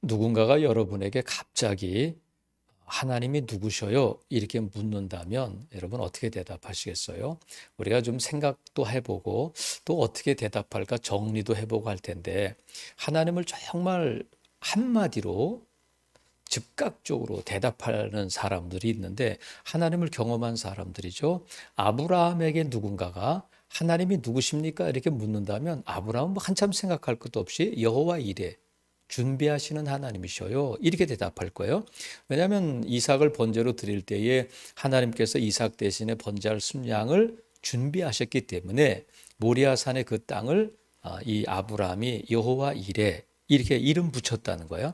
누군가가 여러분에게 갑자기 하나님이 누구셔요? 이렇게 묻는다면 여러분 어떻게 대답하시겠어요? 우리가 좀 생각도 해보고 또 어떻게 대답할까 정리도 해보고 할 텐데, 하나님을 정말 한마디로 즉각적으로 대답하는 사람들이 있는데 하나님을 경험한 사람들이죠. 아브라함에게 누군가가 하나님이 누구십니까? 이렇게 묻는다면 아브라함은 뭐 한참 생각할 것도 없이 여호와 이레, 준비하시는 하나님이셔요, 이렇게 대답할 거예요. 왜냐하면 이삭을 번제로 드릴 때에 하나님께서 이삭 대신에 번제할 순양을 준비하셨기 때문에 모리아산의 그 땅을 이 아브라함이 여호와 이레 이렇게 이름 붙였다는 거예요.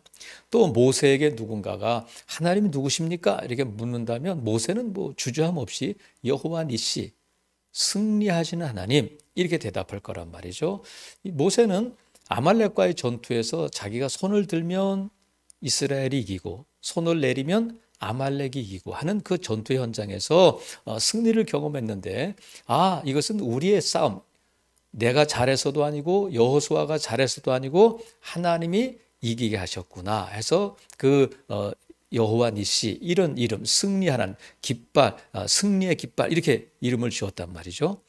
또 모세에게 누군가가 하나님이 누구십니까? 이렇게 묻는다면 모세는 뭐 주저함 없이 여호와 니시, 승리하시는 하나님, 이렇게 대답할 거란 말이죠. 모세는 아말렉과의 전투에서 자기가 손을 들면 이스라엘이 이기고 손을 내리면 아말렉이 이기고 하는 그 전투 현장에서 승리를 경험했는데, 이것은 우리의 싸움, 내가 잘해서도 아니고 여호수아가 잘해서도 아니고 하나님이 이기게 하셨구나 해서 그 여호와 니시, 이런 이름, 승리하는 깃발, 승리의 깃발, 이렇게 이름을 지었단 말이죠.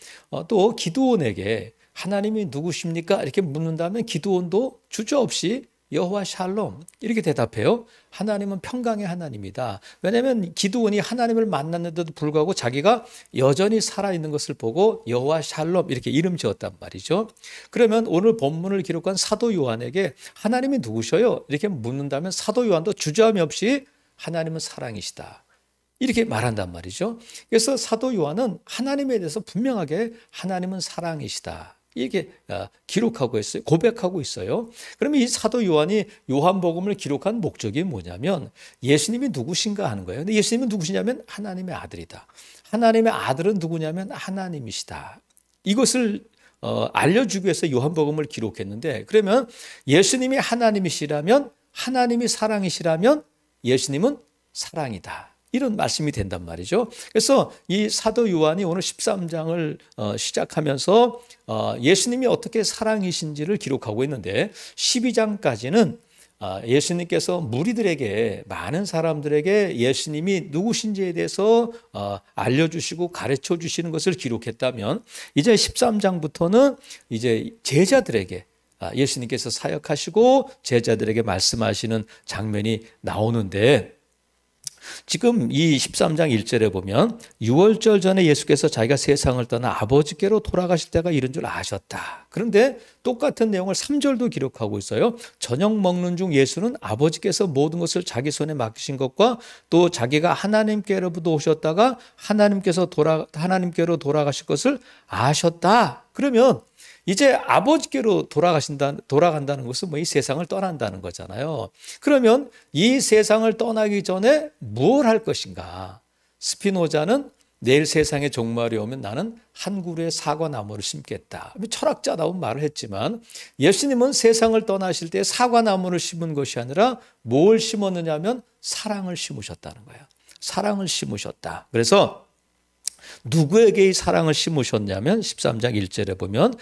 또 기드온에게 하나님이 누구십니까? 이렇게 묻는다면 기드온도 주저없이 여호와 샬롬 이렇게 대답해요. 하나님은 평강의 하나님이다. 왜냐하면 기드온이 하나님을 만났는데도 불구하고 자기가 여전히 살아있는 것을 보고 여호와 샬롬 이렇게 이름 지었단 말이죠. 그러면 오늘 본문을 기록한 사도 요한에게 하나님이 누구셔요? 이렇게 묻는다면 사도 요한도 주저함이 없이 하나님은 사랑이시다, 이렇게 말한단 말이죠. 그래서 사도 요한은 하나님에 대해서 분명하게 하나님은 사랑이시다, 이렇게 기록하고 있어요. 고백하고 있어요. 그러면 이 사도 요한이 요한복음을 기록한 목적이 뭐냐면 예수님이 누구신가 하는 거예요. 근데 예수님은 누구시냐면 하나님의 아들이다. 하나님의 아들은 누구냐면 하나님이시다. 이것을 알려주기 위해서 요한복음을 기록했는데, 그러면 예수님이 하나님이시라면, 하나님이 사랑이시라면 예수님은 사랑이다, 이런 말씀이 된단 말이죠. 그래서 이 사도 요한이 오늘 13장을 시작하면서 예수님이 어떻게 사랑이신지를 기록하고 있는데, 12장까지는 예수님께서 무리들에게, 많은 사람들에게 예수님이 누구신지에 대해서 알려주시고 가르쳐 주시는 것을 기록했다면, 이제 13장부터는 이제 제자들에게 예수님께서 사역하시고 제자들에게 말씀하시는 장면이 나오는데, 지금 이 13장 1절에 보면 유월절 전에 예수께서 자기가 세상을 떠나 아버지께로 돌아가실 때가 이른 줄 아셨다. 그런데 똑같은 내용을 3절도 기록하고 있어요. 저녁 먹는 중 예수는 아버지께서 모든 것을 자기 손에 맡기신 것과 또 자기가 하나님께로부터 오셨다가 하나님께로 돌아가실 것을 아셨다. 그러면 이제 아버지께로 돌아간다는 것은 뭐 이 세상을 떠난다는 거잖아요. 그러면 이 세상을 떠나기 전에 뭘 할 것인가? 스피노자는 내일 세상의 종말이 오면 나는 한 그루의 사과나무를 심겠다, 철학자다운 말을 했지만, 예수님은 세상을 떠나실 때 사과나무를 심은 것이 아니라 뭘 심었느냐면 사랑을 심으셨다는 거예요. 사랑을 심으셨다. 그래서 누구에게 이 사랑을 심으셨냐면 13장 1절에 보면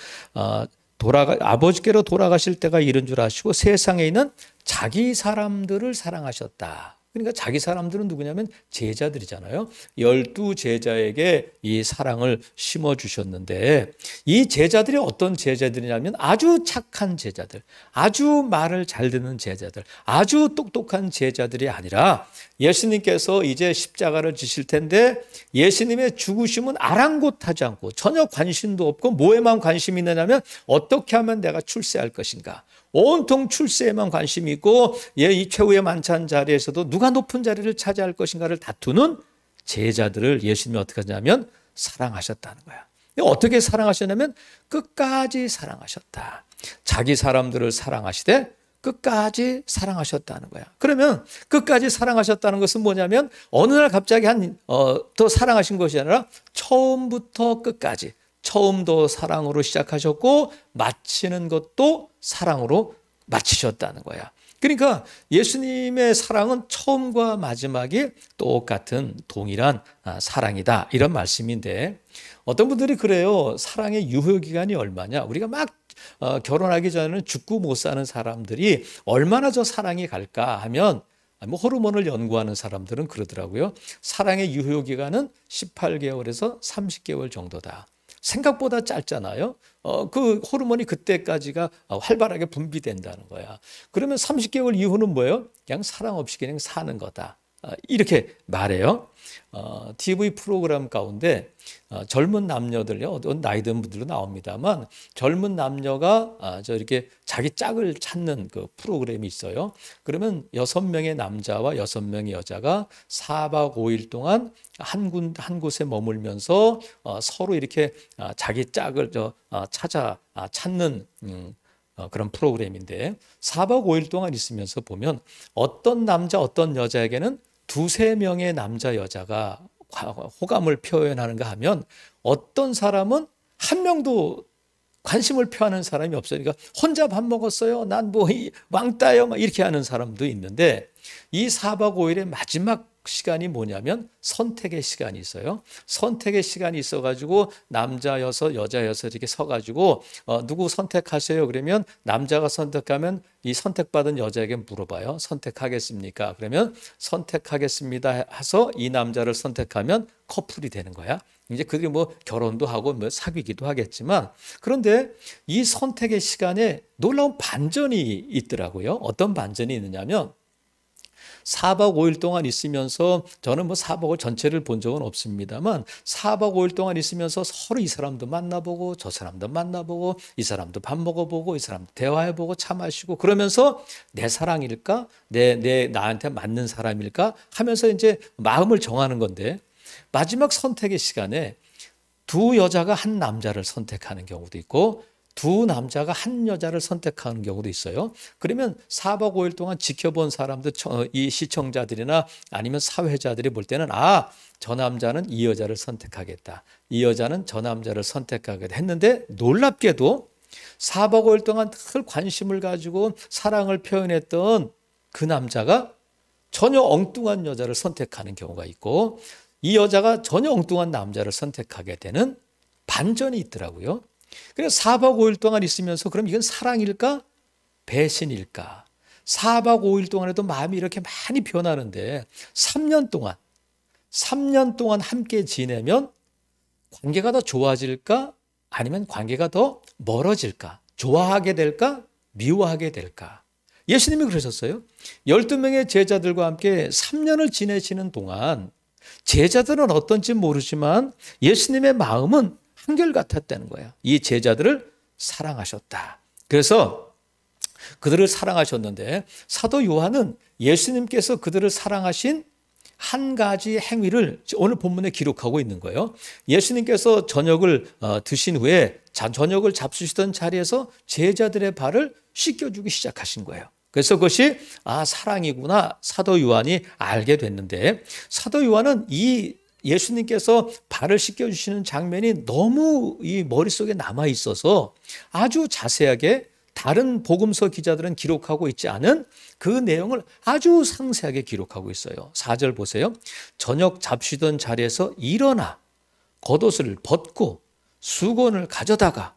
아버지께로 돌아가실 때가 이른 줄 아시고 세상에 있는 자기 사람들을 사랑하셨다. 그러니까 자기 사람들은 누구냐면 제자들이잖아요. 12제자에게 이 사랑을 심어주셨는데, 이 제자들이 어떤 제자들이냐면 아주 착한 제자들, 아주 말을 잘 듣는 제자들, 아주 똑똑한 제자들이 아니라, 예수님께서 이제 십자가를 지실 텐데 예수님의 죽으심은 아랑곳하지 않고 전혀 관심도 없고 뭐에만 관심이 있느냐면 어떻게 하면 내가 출세할 것인가, 온통 출세에만 관심이 있고 이 최후의 만찬 자리에서도 누가 높은 자리를 차지할 것인가를 다투는 제자들을 예수님이 어떻게 하냐면 사랑하셨다는 거야. 어떻게 사랑하셨냐면 끝까지 사랑하셨다. 자기 사람들을 사랑하시되 끝까지 사랑하셨다는 거야. 그러면 끝까지 사랑하셨다는 것은 뭐냐면 어느 날 갑자기 더 사랑하신 것이 아니라 처음부터 끝까지, 처음도 사랑으로 시작하셨고 마치는 것도 사랑으로 마치셨다는 거야. 그러니까 예수님의 사랑은 처음과 마지막이 똑같은 동일한 사랑이다, 이런 말씀인데, 어떤 분들이 그래요. 사랑의 유효기간이 얼마냐? 우리가 막 결혼하기 전에는 죽고 못 사는 사람들이 얼마나 저 사랑이 갈까 하면 뭐 호르몬을 연구하는 사람들은 그러더라고요. 사랑의 유효기간은 18개월에서 30개월 정도다. 생각보다 짧잖아요. 그 호르몬이 그때까지가 활발하게 분비된다는 거야. 그러면 30개월 이후는 뭐예요? 그냥 사랑 없이 그냥 사는 거다. 이렇게 말해요. TV 프로그램 가운데 젊은 남녀들요, 어떤 나이 든 분들도 나옵니다만 젊은 남녀가 이렇게 자기 짝을 찾는 그 프로그램이 있어요. 그러면 6명의 남자와 6명의 여자가 4박 5일 동안 한 곳에 머물면서 서로 이렇게 자기 짝을 찾는 그런 프로그램인데 4박 5일 동안 있으면서 보면 어떤 남자 어떤 여자에게는 두세 명의 남자 여자가 호감을 표현하는가 하면 어떤 사람은 한 명도 관심을 표하는 사람이 없어요. 그러니까 혼자 밥 먹었어요. 난 뭐 왕따요. 막 이렇게 하는 사람도 있는데 이 4박 5일의 마지막 시간이 뭐냐면 선택의 시간이 있어요. 선택의 시간이 있어가지고 남자 여섯, 여자 여섯 이렇게 서가지고 누구 선택하세요? 그러면 남자가 선택하면 이 선택받은 여자에게 물어봐요. 선택하겠습니까? 그러면 선택하겠습니다 해서 이 남자를 선택하면 커플이 되는 거야. 이제 그들이 뭐 결혼도 하고 뭐 사귀기도 하겠지만 그런데 이 선택의 시간에 놀라운 반전이 있더라고요. 어떤 반전이 있느냐면 4박 5일 동안 있으면서 저는 뭐 4박 5일 전체를 본 적은 없습니다만 4박 5일 동안 있으면서 서로 이 사람도 만나보고 저 사람도 만나보고 이 사람도 밥 먹어보고 이 사람도 대화해보고 차 마시고 그러면서 내 사랑일까? 나한테 맞는 사람일까? 하면서 이제 마음을 정하는 건데 마지막 선택의 시간에 두 여자가 한 남자를 선택하는 경우도 있고 두 남자가 한 여자를 선택하는 경우도 있어요. 그러면 4박 5일 동안 지켜본 사람들, 이 시청자들이나 아니면 사회자들이 볼 때는 저 남자는 이 여자를 선택하겠다. 이 여자는 저 남자를 선택하겠다 했는데 놀랍게도 4박 5일 동안 늘 관심을 가지고 사랑을 표현했던 그 남자가 전혀 엉뚱한 여자를 선택하는 경우가 있고 이 여자가 전혀 엉뚱한 남자를 선택하게 되는 반전이 있더라고요. 그래서 4박 5일 동안 있으면서 그럼 이건 사랑일까? 배신일까? 4박 5일 동안에도 마음이 이렇게 많이 변하는데 3년 동안 함께 지내면 관계가 더 좋아질까? 아니면 관계가 더 멀어질까? 좋아하게 될까? 미워하게 될까? 예수님이 그러셨어요. 12명의 제자들과 함께 3년을 지내시는 동안 제자들은 어떤지 모르지만 예수님의 마음은 한결같았다는 거예요. 이 제자들을 사랑하셨다. 그래서 그들을 사랑하셨는데 사도 요한은 예수님께서 그들을 사랑하신 한 가지 행위를 오늘 본문에 기록하고 있는 거예요. 예수님께서 저녁을 드신 후에 저녁을 잡수시던 자리에서 제자들의 발을 씻겨주기 시작하신 거예요. 그래서 그것이 사랑이구나 사도 요한이 알게 됐는데 사도 요한은 이 예수님께서 발을 씻겨주시는 장면이 너무 이 머릿속에 남아 있어서 아주 자세하게 다른 복음서 기자들은 기록하고 있지 않은 그 내용을 아주 상세하게 기록하고 있어요. 4절 보세요. 저녁 잡수던 자리에서 일어나 겉옷을 벗고 수건을 가져다가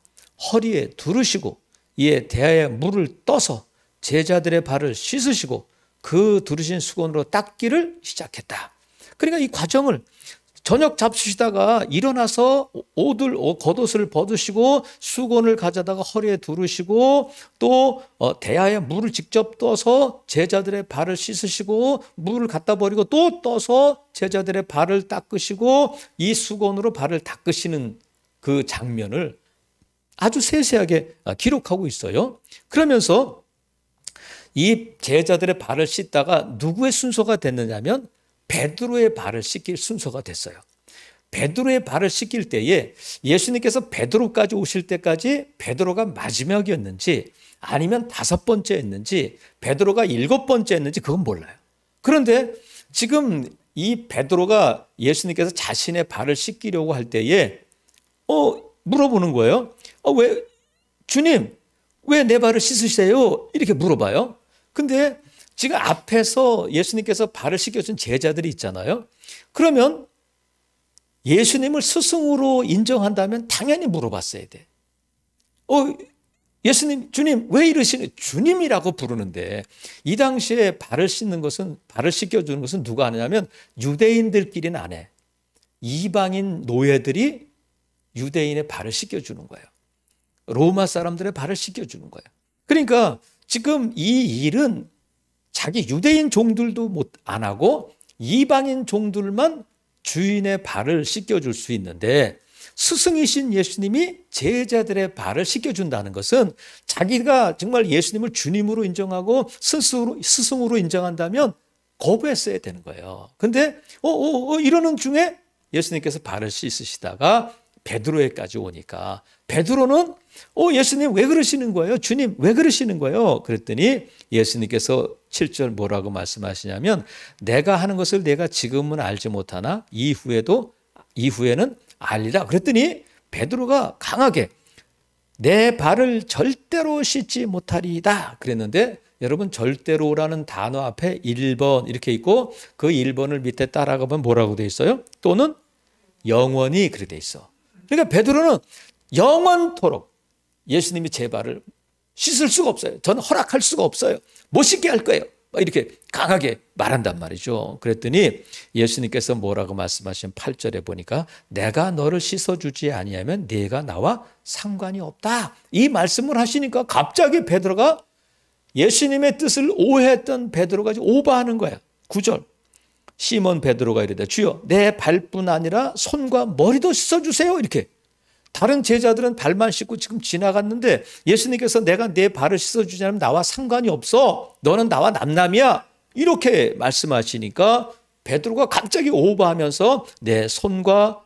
허리에 두르시고 이에 대야에 물을 떠서 제자들의 발을 씻으시고 그 두르신 수건으로 닦기를 시작했다. 그러니까 이 과정을 저녁 잡수시다가 일어나서 겉옷을 벗으시고 수건을 가져다가 허리에 두르시고 또 대야에 물을 직접 떠서 제자들의 발을 씻으시고 물을 갖다 버리고 또 떠서 제자들의 발을 닦으시고 이 수건으로 발을 닦으시는 그 장면을 아주 세세하게 기록하고 있어요. 그러면서 이 제자들의 발을 씻다가 누구의 순서가 됐느냐면 베드로의 발을 씻길 순서가 됐어요. 베드로의 발을 씻길 때에 예수님께서 베드로까지 오실 때까지 베드로가 마지막이었는지 아니면 5번째였는지 베드로가 7번째였는지 그건 몰라요. 그런데 지금 이 베드로가 예수님께서 자신의 발을 씻기려고 할 때에 물어보는 거예요. 왜 주님 왜 내 발을 씻으세요? 이렇게 물어봐요. 근데 지금 앞에서 예수님께서 발을 씻겨준 제자들이 있잖아요. 그러면 예수님을 스승으로 인정한다면 당연히 물어봤어야 돼. 예수님, 주님, 왜 이러시는, 주님이라고 부르는데, 이 당시에 발을 씻겨주는 것은 누가 하느냐면 유대인들끼리는 안 해. 이방인 노예들이 유대인의 발을 씻겨주는 거예요. 로마 사람들의 발을 씻겨주는 거예요. 그러니까 지금 이 일은 자기 유대인 종들도 안 하고 이방인 종들만 주인의 발을 씻겨줄 수 있는데, 스승이신 예수님이 제자들의 발을 씻겨준다는 것은 자기가 정말 예수님을 주님으로 인정하고 스승으로 인정한다면 거부했어야 되는 거예요. 근데 이러는 중에 예수님께서 발을 씻으시다가 베드로에까지 오니까 베드로는 예수님 왜 그러시는 거예요? 주님 왜 그러시는 거예요? 그랬더니 예수님께서 7절 뭐라고 말씀하시냐면, 내가 하는 것을 내가 지금은 알지 못하나 이후에는 알리라. 그랬더니 베드로가 강하게 내 발을 절대로 씻지 못하리이다 그랬는데, 여러분 절대로라는 단어 앞에 1번 이렇게 있고 그 1번을 밑에 따라가 보면 뭐라고 돼 있어요? 또는 영원히 그렇게 돼 있어. 그러니까 베드로는 영원토록 예수님이 제 발을 씻을 수가 없어요. 저는 허락할 수가 없어요. 못 씻게 할 거예요. 이렇게 강하게 말한단 말이죠. 그랬더니 예수님께서 뭐라고 말씀하시면 8절에 보니까 내가 너를 씻어주지 아니하면 네가 나와 상관이 없다. 이 말씀을 하시니까 갑자기 베드로가 예수님의 뜻을 오해했던 베드로가 오버하는 거야. 9절. 시몬 베드로가 이르되 주여 내 발뿐 아니라 손과 머리도 씻어주세요. 이렇게. 다른 제자들은 발만 씻고 지금 지나갔는데 예수님께서 내가 내 발을 씻어주지 않으면 나와 상관이 없어. 너는 나와 남남이야. 이렇게 말씀하시니까 베드로가 갑자기 오버하면서 내 손과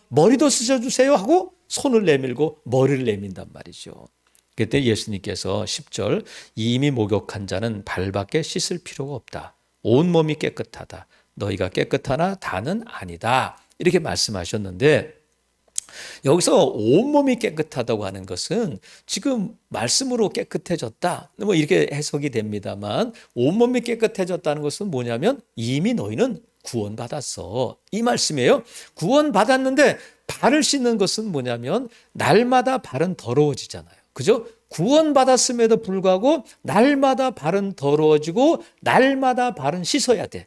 머리도 씻어주세요 하고 손을 내밀고 머리를 내민단 말이죠. 그때 예수님께서 10절 이미 목욕한 자는 발밖에 씻을 필요가 없다. 온몸이 깨끗하다. 너희가 깨끗하나 다는 아니다. 이렇게 말씀하셨는데, 여기서 온몸이 깨끗하다고 하는 것은 지금 말씀으로 깨끗해졌다 뭐 이렇게 해석이 됩니다만, 온몸이 깨끗해졌다는 것은 뭐냐면 이미 너희는 구원받았어 이 말씀이에요. 구원받았는데 발을 씻는 것은 뭐냐면 날마다 발은 더러워지잖아요. 그죠? 구원받았음에도 불구하고 날마다 발은 더러워지고 날마다 발은 씻어야 돼.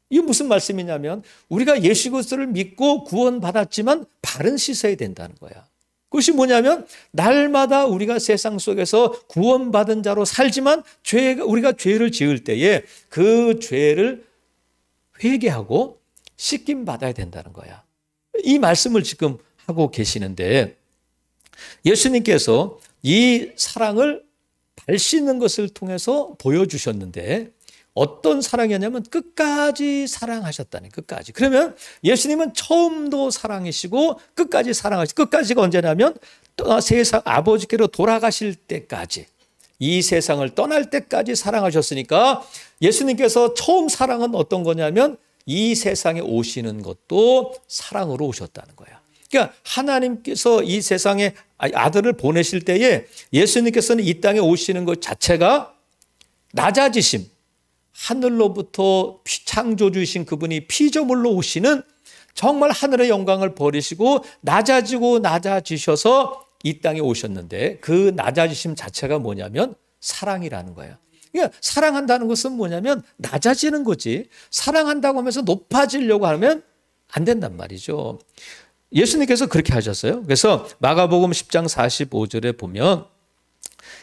이게 무슨 말씀이냐면 우리가 예수 그리스도를 믿고 구원받았지만 발은 씻어야 된다는 거야. 그것이 뭐냐면 날마다 우리가 세상 속에서 구원받은 자로 살지만 우리가 죄를 지을 때에 그 죄를 회개하고 씻김 받아야 된다는 거야. 이 말씀을 지금 하고 계시는데, 예수님께서 이 사랑을 발 씻는 것을 통해서 보여주셨는데 어떤 사랑이었냐면 끝까지 사랑하셨다는, 끝까지. 그러면 예수님은 처음도 사랑이시고 끝까지 사랑하시고, 끝까지가 언제냐면 세상 아버지께로 돌아가실 때까지, 이 세상을 떠날 때까지 사랑하셨으니까 예수님께서 처음 사랑은 어떤 거냐면 이 세상에 오시는 것도 사랑으로 오셨다는 거야. 그러니까 하나님께서 이 세상에 아들을 보내실 때에 예수님께서는 이 땅에 오시는 것 자체가 낮아지심, 하늘로부터 창조주이신 그분이 피조물로 오시는, 정말 하늘의 영광을 버리시고 낮아지셔서 이 땅에 오셨는데, 그 낮아지심 자체가 뭐냐면 사랑이라는 거예요. 그러니까 사랑한다는 것은 뭐냐면 낮아지는 거지, 사랑한다고 하면서 높아지려고 하면 안 된단 말이죠. 예수님께서 그렇게 하셨어요. 그래서 마가복음 10장 45절에 보면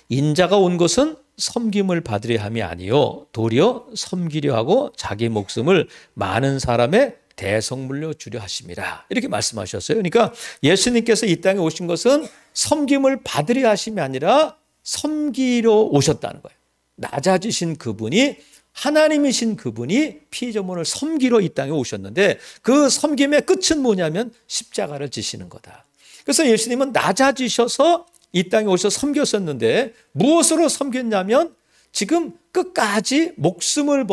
인자가 온 것은 섬김을 받으려 함이 아니요 도리어 섬기려 하고 자기 목숨을 많은 사람의 대성물로 주려 하심이라, 이렇게 말씀하셨어요. 그러니까 예수님께서 이 땅에 오신 것은 섬김을 받으려 하심이 아니라 섬기러 오셨다는 거예요. 낮아지신 그분이, 하나님이신 그분이 피조물을 섬기러 이 땅에 오셨는데 그 섬김의 끝은 뭐냐면 십자가를 지시는 거다. 그래서 예수님은 낮아지셔서 이 땅에 오셔서 섬겼었는데 무엇으로 섬겼냐면 지금 끝까지 목숨을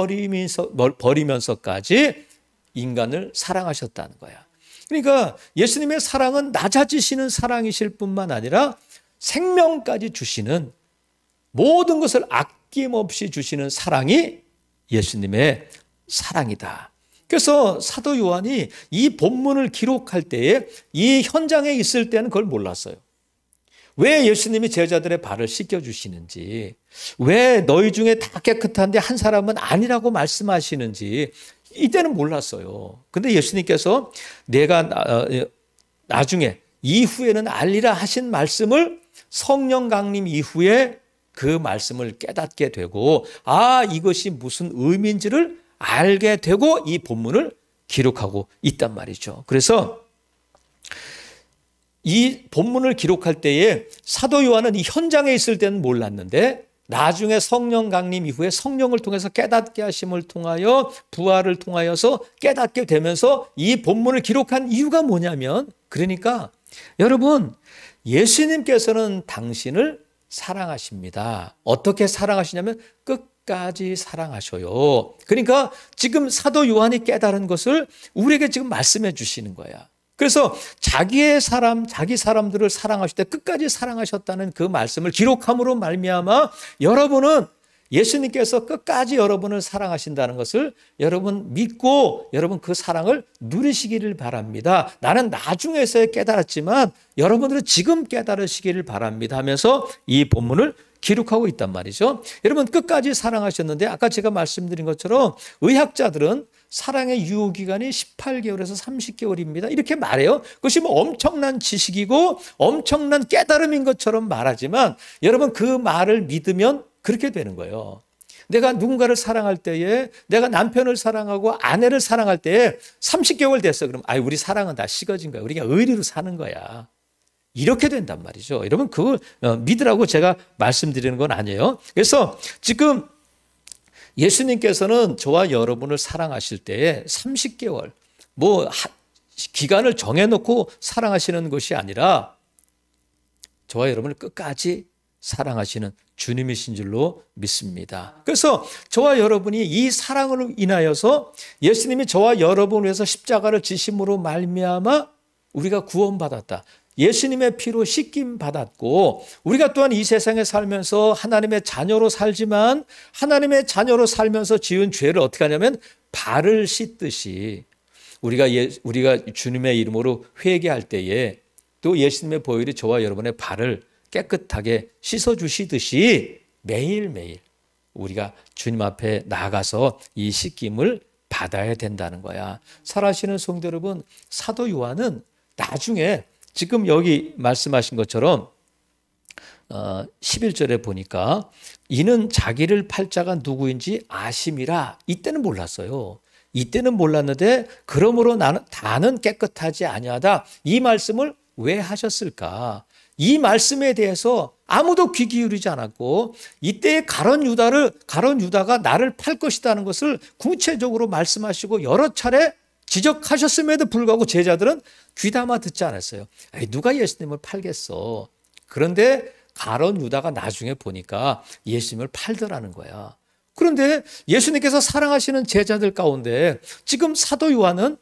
버리면서까지 인간을 사랑하셨다는 거야. 그러니까 예수님의 사랑은 낮아지시는 사랑이실 뿐만 아니라 생명까지 주시는, 모든 것을 아낌없이 주시는 사랑이 예수님의 사랑이다. 그래서 사도 요한이 이 본문을 기록할 때에 이 현장에 있을 때는 그걸 몰랐어요. 왜 예수님이 제자들의 발을 씻겨주시는지, 왜 너희 중에 다 깨끗한데 한 사람은 아니라고 말씀하시는지 이때는 몰랐어요. 근데 예수님께서 내가 나중에 이후에는 알리라 하신 말씀을 성령 강림 이후에 그 말씀을 깨닫게 되고, 아, 이것이 무슨 의미인지를 알게 되고 이 본문을 기록하고 있단 말이죠. 그래서 이 본문을 기록할 때에 사도 요한은 이 현장에 있을 때는 몰랐는데 나중에 성령 강림 이후에 성령을 통해서 깨닫게 하심을 통하여 부활을 통하여서 깨닫게 되면서 이 본문을 기록한 이유가 뭐냐면, 그러니까 여러분, 예수님께서는 당신을 사랑하십니다. 어떻게 사랑하시냐면 끝까지 사랑하셔요. 그러니까 지금 사도 요한이 깨달은 것을 우리에게 지금 말씀해 주시는 거야. 그래서 자기 사람들을 사랑하실 때 끝까지 사랑하셨다는 그 말씀을 기록함으로 말미암아 여러분은 예수님께서 끝까지 여러분을 사랑하신다는 것을 여러분 믿고 여러분 그 사랑을 누리시기를 바랍니다. 나는 나중에서야 깨달았지만 여러분들은 지금 깨달으시기를 바랍니다 하면서 이 본문을 기록하고 있단 말이죠. 여러분 끝까지 사랑하셨는데 아까 제가 말씀드린 것처럼 의학자들은 사랑의 유효기간이 18개월에서 30개월입니다. 이렇게 말해요. 그것이 뭐 엄청난 지식이고 엄청난 깨달음인 것처럼 말하지만 여러분 그 말을 믿으면 그렇게 되는 거예요. 내가 누군가를 사랑할 때에 내가 남편을 사랑하고 아내를 사랑할 때에 30개월 됐어. 그럼 우리 사랑은 다 식어진 거야. 우리가 의리로 사는 거야. 이렇게 된단 말이죠. 여러분 그걸 믿으라고 제가 말씀드리는 건 아니에요. 그래서 지금 예수님께서는 저와 여러분을 사랑하실 때에 30개월 기간을 정해놓고 사랑하시는 것이 아니라 저와 여러분을 끝까지 사랑하시는 주님이신 줄로 믿습니다. 그래서 저와 여러분이 이 사랑으로 인하여서 예수님이 저와 여러분을 위해서 십자가를 지심으로 말미암아 우리가 구원받았다. 예수님의 피로 씻김 받았고 우리가 또한 이 세상에 살면서 하나님의 자녀로 살지만 하나님의 자녀로 살면서 지은 죄를 어떻게 하냐면 발을 씻듯이 우리가 주님의 이름으로 회개할 때에 또 예수님의 보혈이 저와 여러분의 발을 깨끗하게 씻어주시듯이 매일매일 우리가 주님 앞에 나가서 이 씻김을 받아야 된다는 거야. 살아계시는 성도 여러분, 사도 요한은 나중에 지금 여기 말씀하신 것처럼 11절에 보니까 이는 자기를 팔 자가 누구인지 아심이라. 이때는 몰랐어요. 이때는 몰랐는데 그러므로 나는 깨끗하지 아니하다. 이 말씀을 왜 하셨을까? 이 말씀에 대해서 아무도 귀 기울이지 않았고 이때의 가룟 유다가 나를 팔 것이라는 것을 구체적으로 말씀하시고 여러 차례 지적하셨음에도 불구하고 제자들은 귀담아 듣지 않았어요. 누가 예수님을 팔겠어. 그런데 가룟 유다가 나중에 보니까 예수님을 팔더라는 거야. 그런데 예수님께서 사랑하시는 제자들 가운데 지금 사도 요한은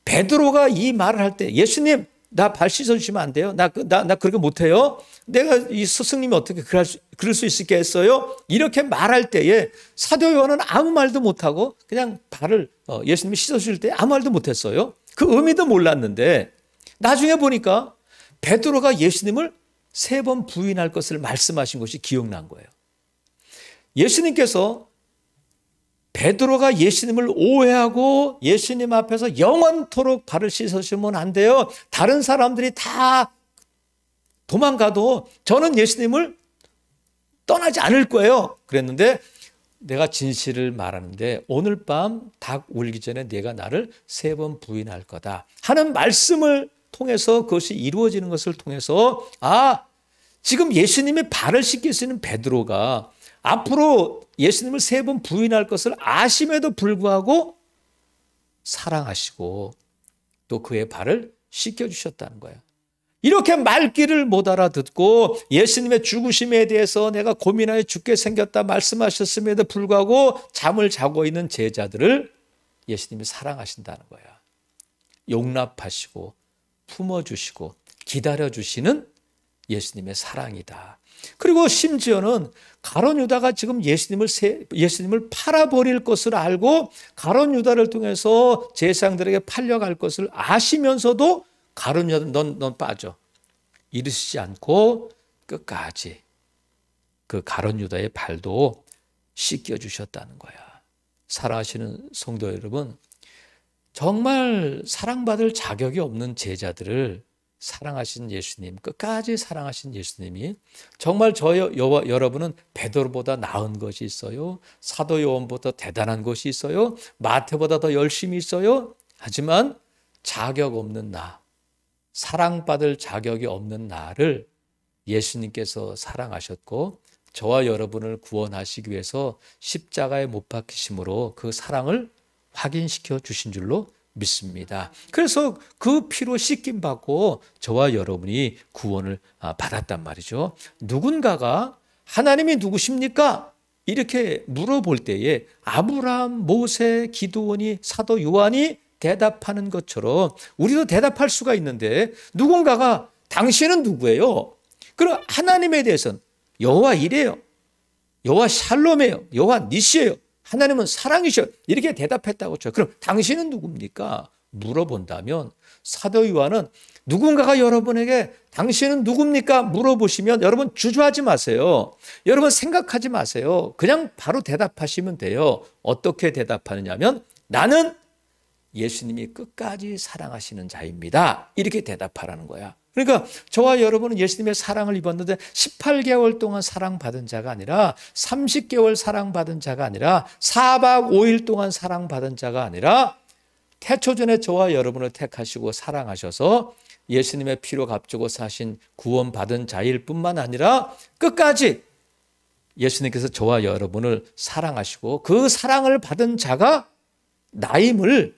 베드로가 이 말을 할 때 예수님 나 발 씻어주시면 안 돼요? 나 그렇게 못해요? 내가 이 스승님이 어떻게 그럴 수 있겠어요? 이렇게 말할 때에 사도 요한은 아무 말도 못하고 그냥 발을 예수님이 씻어주실 때 아무 말도 못했어요. 그 의미도 몰랐는데 나중에 보니까 베드로가 예수님을 3번 부인할 것을 말씀하신 것이 기억난 거예요. 예수님께서 베드로가 예수님을 오해하고 예수님 앞에서 영원토록 발을 씻어주면 안 돼요. 다른 사람들이 다 도망가도 저는 예수님을 떠나지 않을 거예요. 그랬는데 내가 진실을 말하는데 오늘 밤 닭 울기 전에 네가 나를 3번 부인할 거다 하는 말씀을 통해서 그것이 이루어지는 것을 통해서 지금 예수님의 발을 씻길 수 있는 베드로가 앞으로 예수님을 3번 부인할 것을 아심에도 불구하고 사랑하시고 또 그의 발을 씻겨주셨다는 거예요. 이렇게 말귀를 못 알아듣고 예수님의 죽으심에 대해서 내가 고민하여 죽게 생겼다 말씀하셨음에도 불구하고 잠을 자고 있는 제자들을 예수님이 사랑하신다는 거야. 용납하시고 품어주시고 기다려주시는 예수님의 사랑이다. 그리고 심지어는 가룟 유다가 지금 예수님을 팔아버릴 것을 알고 가룟 유다를 통해서 제사장들에게 팔려갈 것을 아시면서도 가룟 유다 넌 빠져. 이르시지 않고 끝까지 그 가룟 유다의 발도 씻겨주셨다는 거야. 사랑하시는 성도 여러분, 정말 사랑받을 자격이 없는 제자들을 사랑하신 예수님, 끝까지 사랑하신 예수님이 정말 여러분은 베드로보다 나은 것이 있어요? 사도 요한보다 대단한 것이 있어요? 마태보다 더 열심히 있어요? 하지만 자격 없는 나, 사랑받을 자격이 없는 나를 예수님께서 사랑하셨고 저와 여러분을 구원하시기 위해서 십자가에 못 박히심으로 그 사랑을 확인시켜 주신 줄로 믿습니다. 그래서 그 피로 씻김 받고 저와 여러분이 구원을 받았단 말이죠. 누군가가 하나님이 누구십니까? 이렇게 물어볼 때에 아브라함, 모세, 기드온이, 사도 요한이 대답하는 것처럼 우리도 대답할 수가 있는데 누군가가 당신은 누구예요? 그럼 하나님에 대해서는 여호와 이래요. 여호와 샬롬이에요. 여호와 니시예요. 하나님은 사랑이셔. 이렇게 대답했다고 쳐요. 그럼 당신은 누굽니까? 물어본다면 사도 요한은 누군가가 여러분에게 당신은 누굽니까? 물어보시면 여러분 주저하지 마세요. 여러분 생각하지 마세요. 그냥 바로 대답하시면 돼요. 어떻게 대답하느냐면 나는 예수님이 끝까지 사랑하시는 자입니다. 이렇게 대답하라는 거야. 그러니까 저와 여러분은 예수님의 사랑을 입었는데 18개월 동안 사랑받은 자가 아니라 30개월 사랑받은 자가 아니라 4박 5일 동안 사랑받은 자가 아니라 태초전에 저와 여러분을 택하시고 사랑하셔서 예수님의 피로 값주고 사신 구원받은 자일 뿐만 아니라 끝까지 예수님께서 저와 여러분을 사랑하시고 그 사랑을 받은 자가 나임을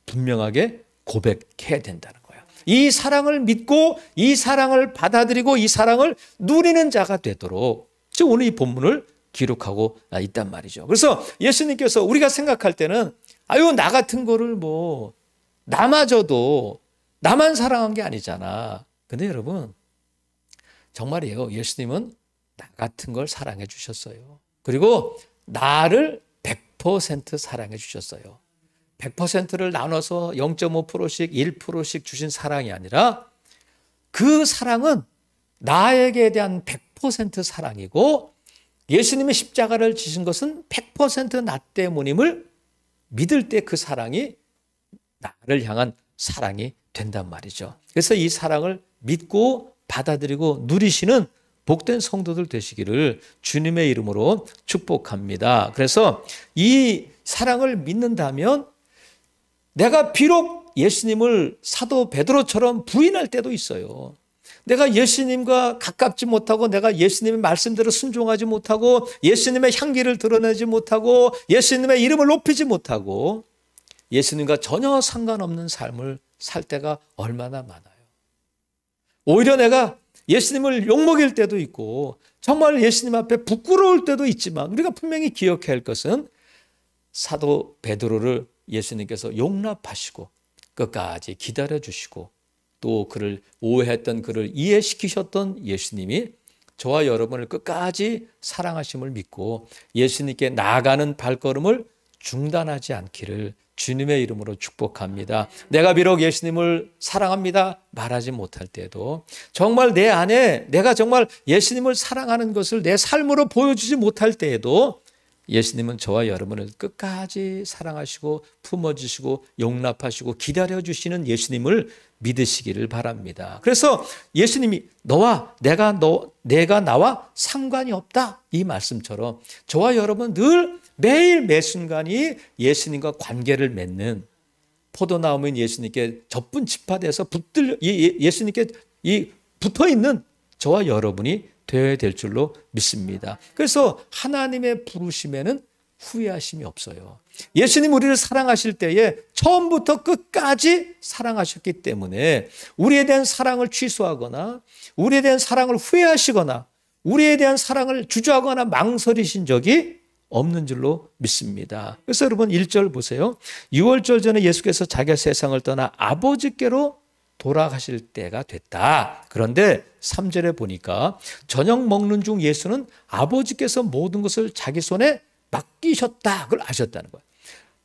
분명하게 고백해야 된다는 거예요. 이 사랑을 믿고 이 사랑을 받아들이고 이 사랑을 누리는 자가 되도록 지금 오늘 이 본문을 기록하고 있단 말이죠. 그래서 예수님께서 우리가 생각할 때는 아유 나 같은 거를 뭐 나마저도 나만 사랑한 게 아니잖아. 근데 여러분 정말이에요. 예수님은 나 같은 걸 사랑해 주셨어요. 그리고 나를 100% 사랑해 주셨어요. 100%를 나눠서 0.5%씩 1%씩 주신 사랑이 아니라 그 사랑은 나에게 대한 100% 사랑이고 예수님의 십자가를 지신 것은 100% 나 때문임을 믿을 때 그 사랑이 나를 향한 사랑이 된단 말이죠. 그래서 이 사랑을 믿고 받아들이고 누리시는 복된 성도들 되시기를 주님의 이름으로 축복합니다. 그래서 이 사랑을 믿는다면 내가 비록 예수님을 사도 베드로처럼 부인할 때도 있어요. 내가 예수님과 가깝지 못하고 내가 예수님의 말씀대로 순종하지 못하고 예수님의 향기를 드러내지 못하고 예수님의 이름을 높이지 못하고 예수님과 전혀 상관없는 삶을 살 때가 얼마나 많아요. 오히려 내가 예수님을 욕먹일 때도 있고 정말 예수님 앞에 부끄러울 때도 있지만 우리가 분명히 기억해야 할 것은 사도 베드로를 예수님께서 용납하시고 끝까지 기다려주시고 또 그를 오해했던 그를 이해시키셨던 예수님이 저와 여러분을 끝까지 사랑하심을 믿고 예수님께 나아가는 발걸음을 중단하지 않기를 주님의 이름으로 축복합니다. 내가 비록 예수님을 사랑합니다 말하지 못할 때도 정말 내 안에 내가 정말 예수님을 사랑하는 것을 내 삶으로 보여주지 못할 때에도 예수님은 저와 여러분을 끝까지 사랑하시고 품어주시고 용납하시고 기다려주시는 예수님을 믿으시기를 바랍니다. 그래서 예수님이 내가 나와 상관이 없다 이 말씀처럼 저와 여러분 늘 매일 매순간이 예수님과 관계를 맺는 포도나무인 예수님께 접분 지파돼서 예수님께 붙어있는 저와 여러분이 되어야 될 줄로 믿습니다. 그래서 하나님의 부르심에는 후회하심이 없어요. 예수님 우리를 사랑하실 때에 처음부터 끝까지 사랑하셨기 때문에 우리에 대한 사랑을 취소하거나 우리에 대한 사랑을 후회하시거나 우리에 대한 사랑을 주저하거나 망설이신 적이 없는 줄로 믿습니다. 그래서 여러분 1절 보세요. 6월절 전에 예수께서 자기가 세상을 떠나 아버지께로 돌아가실 때가 됐다. 그런데 3절에 보니까 저녁 먹는 중 예수는 아버지께서 모든 것을 자기 손에 맡기셨다. 그걸 아셨다는 거예요.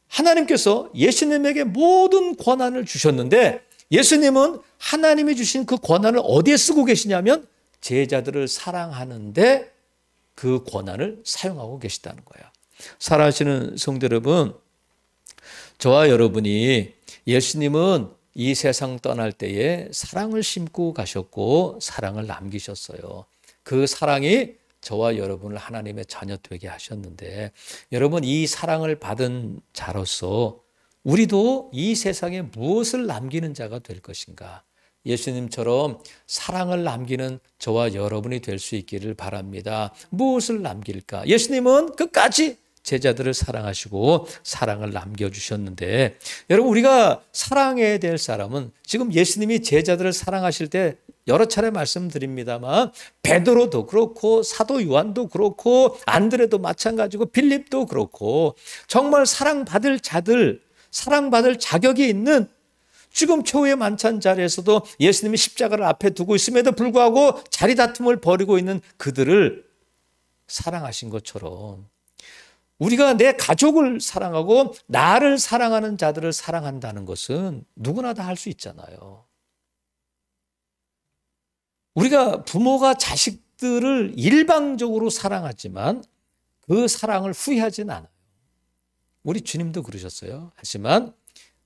하나님께서 예수님에게 모든 권한을 주셨는데 예수님은 하나님이 주신 그 권한을 어디에 쓰고 계시냐면 제자들을 사랑하는데 그 권한을 사용하고 계시다는 거예요. 사랑하시는 성도 여러분, 저와 여러분이 예수님은 이 세상 떠날 때에 사랑을 심고 가셨고 사랑을 남기셨어요. 그 사랑이 저와 여러분을 하나님의 자녀 되게 하셨는데, 여러분 이 사랑을 받은 자로서 우리도 이 세상에 무엇을 남기는 자가 될 것인가? 예수님처럼 사랑을 남기는 저와 여러분이 될 수 있기를 바랍니다. 무엇을 남길까? 예수님은 끝까지 제자들을 사랑하시고 사랑을 남겨주셨는데, 여러분 우리가 사랑해야 될 사람은, 지금 예수님이 제자들을 사랑하실 때 여러 차례 말씀드립니다만 베드로도 그렇고 사도 요한도 그렇고 안드레도 마찬가지고 빌립도 그렇고, 정말 사랑받을 자들, 사랑받을 자격이 있는, 지금 최후의 만찬 자리에서도 예수님이 십자가를 앞에 두고 있음에도 불구하고 자리 다툼을 벌이고 있는 그들을 사랑하신 것처럼 우리가 내 가족을 사랑하고 나를 사랑하는 자들을 사랑한다는 것은 누구나 다 할 수 있잖아요. 우리가 부모가 자식들을 일방적으로 사랑하지만 그 사랑을 후회하진 않아요. 우리 주님도 그러셨어요. 하지만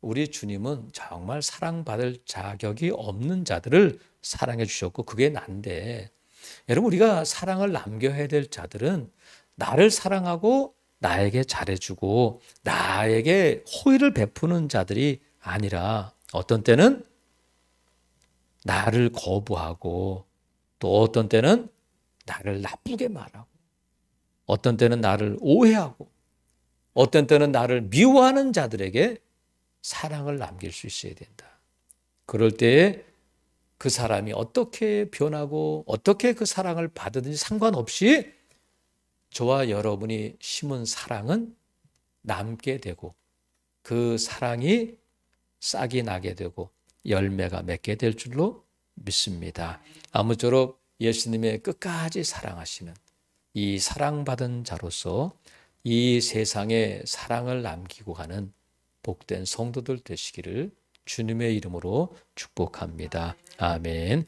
우리 주님은 정말 사랑받을 자격이 없는 자들을 사랑해 주셨고 그게 난데, 여러분 우리가 사랑을 남겨야 될 자들은 나를 사랑하고 나에게 잘해주고 나에게 호의를 베푸는 자들이 아니라, 어떤 때는 나를 거부하고, 또 어떤 때는 나를 나쁘게 말하고, 어떤 때는 나를 오해하고, 어떤 때는 나를 미워하는 자들에게 사랑을 남길 수 있어야 된다. 그럴 때에 그 사람이 어떻게 변하고 어떻게 그 사랑을 받든지 상관없이 저와 여러분이 심은 사랑은 남게 되고 그 사랑이 싹이 나게 되고 열매가 맺게 될 줄로 믿습니다. 아무쪼록 예수님의 끝까지 사랑하시는 이 사랑받은 자로서 이 세상에 사랑을 남기고 가는 복된 성도들 되시기를 주님의 이름으로 축복합니다. 아멘.